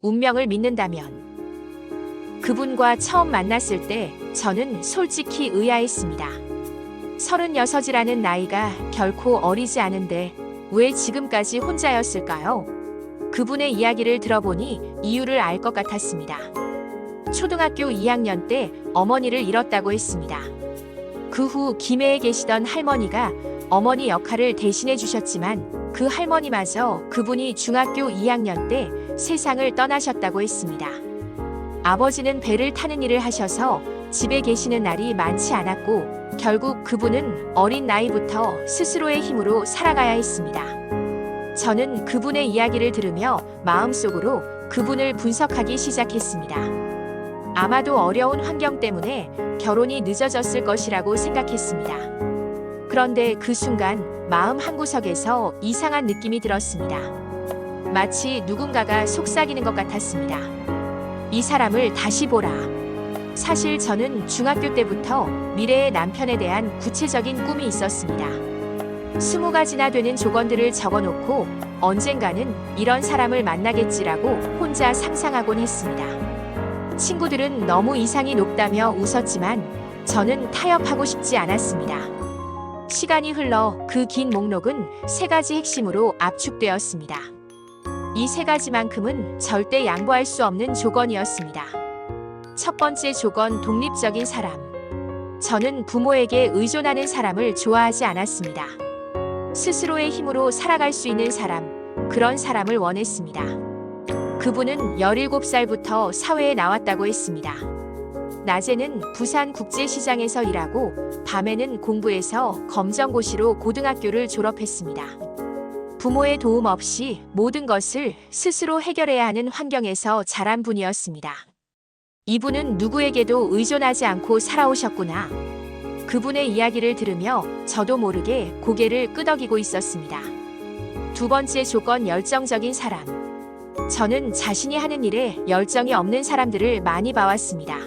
운명을 믿는다면 그분과 처음 만났을 때 저는 솔직히 의아했습니다. 36이라는 나이가 결코 어리지 않은데 왜 지금까지 혼자였을까요? 그분의 이야기를 들어보니 이유를 알 것 같았습니다. 초등학교 2학년 때 어머니를 잃었다고 했습니다. 그 후 김해에 계시던 할머니가 어머니 역할을 대신해 주셨지만 그 할머니마저 그분이 중학교 2학년 때 세상을 떠나셨다고 했습니다. 아버지는 배를 타는 일을 하셔서 집에 계시는 날이 많지 않았고 결국 그분은 어린 나이부터 스스로의 힘으로 살아가야 했습니다. 저는 그분의 이야기를 들으며 마음속으로 그분을 분석하기 시작했습니다. 아마도 어려운 환경 때문에 결혼이 늦어졌을 것이라고 생각했습니다. 그런데 그 순간 마음 한구석에서 이상한 느낌이 들었습니다. 마치 누군가가 속삭이는 것 같았습니다. 이 사람을 다시 보라. 사실 저는 중학교 때부터 미래의 남편에 대한 구체적인 꿈이 있었습니다. 20가지나 되는 조건들을 적어놓고 언젠가는 이런 사람을 만나겠지라고 혼자 상상하곤 했습니다. 친구들은 너무 이상이 높다며 웃었지만 저는 타협하고 싶지 않았습니다. 시간이 흘러 그 긴 목록은 3가지 핵심으로 압축되었습니다. 이 3가지만큼은 절대 양보할 수 없는 조건이었습니다. 첫 번째 조건, 독립적인 사람. 저는 부모에게 의존하는 사람을 좋아하지 않았습니다. 스스로의 힘으로 살아갈 수 있는 사람, 그런 사람을 원했습니다. 그분은 17살부터 사회에 나왔다고 했습니다. 낮에는 부산국제시장에서 일하고 밤에는 공부해서 검정고시로 고등학교를 졸업했습니다. 부모의 도움 없이 모든 것을 스스로 해결해야 하는 환경에서 자란 분이었습니다. 이분은 누구에게도 의존하지 않고 살아오셨구나. 그분의 이야기를 들으며 저도 모르게 고개를 끄덕이고 있었습니다. 두 번째 조건, 열정적인 사람. 저는 자신이 하는 일에 열정이 없는 사람들을 많이 봐왔습니다.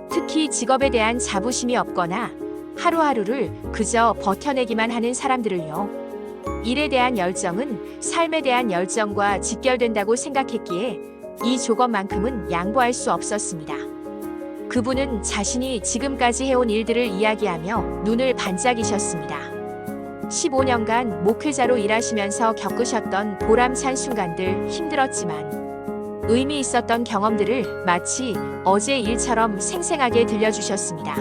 특히 직업에 대한 자부심이 없거나 하루하루를 그저 버텨내기만 하는 사람들을요. 일에 대한 열정은 삶에 대한 열정과 직결된다고 생각했기에 이 조건만큼은 양보할 수 없었습니다. 그분은 자신이 지금까지 해온 일들을 이야기하며 눈을 반짝이셨습니다. 15년간 목회자로 일하시면서 겪으셨던 보람찬 순간들, 힘들었지만 의미 있었던 경험들을 마치 어제 일처럼 생생하게 들려주셨습니다.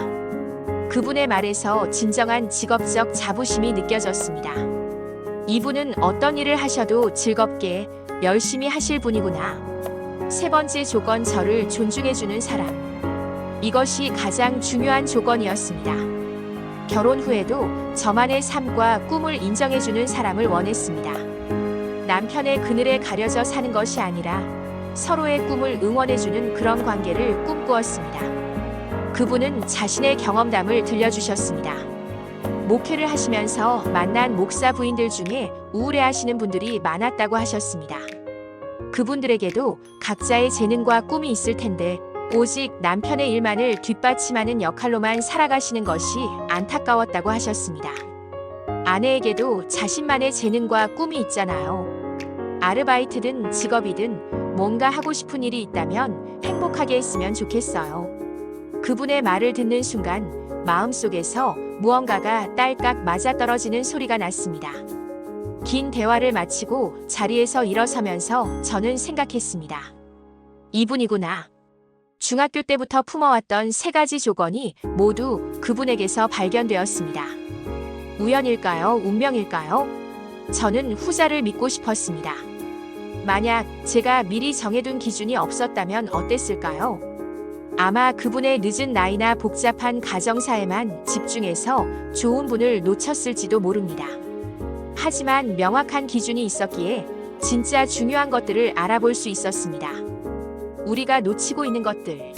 그분의 말에서 진정한 직업적 자부심이 느껴졌습니다. 이분은 어떤 일을 하셔도 즐겁게 열심히 하실 분이구나. 세 번째 조건, 저를 존중해주는 사람. 이것이 가장 중요한 조건이었습니다. 결혼 후에도 저만의 삶과 꿈을 인정해주는 사람을 원했습니다. 남편의 그늘에 가려져 사는 것이 아니라 서로의 꿈을 응원해주는 그런 관계를 꿈꾸었습니다. 그분은 자신의 경험담을 들려주셨습니다. 목회를 하시면서 만난 목사 부인들 중에 우울해하시는 분들이 많았다고 하셨습니다. 그분들에게도 각자의 재능과 꿈이 있을 텐데 오직 남편의 일만을 뒷받침하는 역할로만 살아가시는 것이 안타까웠다고 하셨습니다. 아내에게도 자신만의 재능과 꿈이 있잖아요. 아르바이트든 직업이든 뭔가 하고 싶은 일이 있다면 행복하게 했으면 좋겠어요. 그분의 말을 듣는 순간 마음속에서 무언가가 딸깍 맞아떨어지는 소리가 났습니다. 긴 대화를 마치고 자리에서 일어서면서 저는 생각했습니다. 이분이구나. 중학교 때부터 품어왔던 3가지 조건이 모두 그분에게서 발견되었습니다. 우연일까요? 운명일까요? 저는 후자를 믿고 싶었습니다. 만약 제가 미리 정해둔 기준이 없었다면 어땠을까요? 아마 그분의 늦은 나이나 복잡한 가정사에만 집중해서 좋은 분을 놓쳤을지도 모릅니다. 하지만 명확한 기준이 있었기에 진짜 중요한 것들을 알아볼 수 있었습니다. 우리가 놓치고 있는 것들.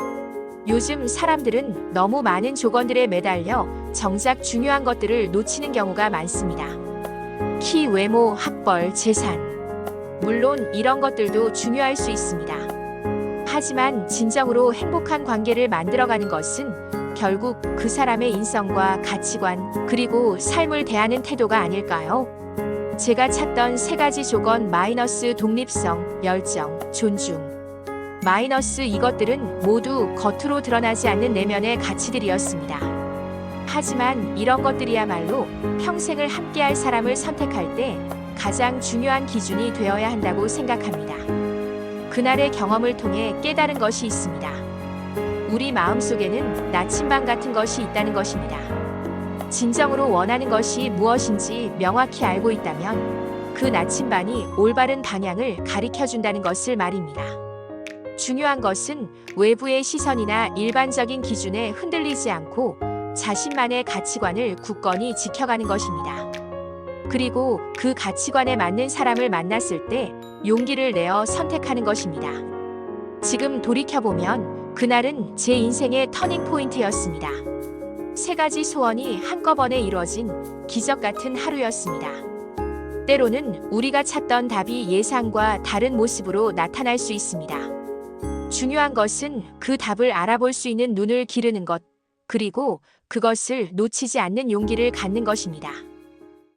요즘 사람들은 너무 많은 조건들에 매달려 정작 중요한 것들을 놓치는 경우가 많습니다. 키, 외모, 학벌, 재산. 물론 이런 것들도 중요할 수 있습니다. 하지만 진정으로 행복한 관계를 만들어가는 것은 결국 그 사람의 인성과 가치관, 그리고 삶을 대하는 태도가 아닐까요? 제가 찾던 3가지 조건, 마이너스 독립성, 열정, 존중. 마이너스 이것들은 모두 겉으로 드러나지 않는 내면의 가치들이었습니다. 하지만 이런 것들이야말로 평생을 함께할 사람을 선택할 때 가장 중요한 기준이 되어야 한다고 생각합니다. 그날의 경험을 통해 깨달은 것이 있습니다. 우리 마음속에는 나침반 같은 것이 있다는 것입니다. 진정으로 원하는 것이 무엇인지 명확히 알고 있다면 그 나침반이 올바른 방향을 가리켜준다는 것을 말입니다. 중요한 것은 외부의 시선이나 일반적인 기준에 흔들리지 않고 자신만의 가치관을 굳건히 지켜가는 것입니다. 그리고 그 가치관에 맞는 사람을 만났을 때 용기를 내어 선택하는 것입니다. 지금 돌이켜보면 그날은 제 인생의 터닝 포인트였습니다. 3가지 소원이 한꺼번에 이루어진 기적 같은 하루였습니다. 때로는 우리가 찾던 답이 예상과 다른 모습으로 나타날 수 있습니다. 중요한 것은 그 답을 알아볼 수 있는 눈을 기르는 것, 그리고 그것을 놓치지 않는 용기를 갖는 것입니다.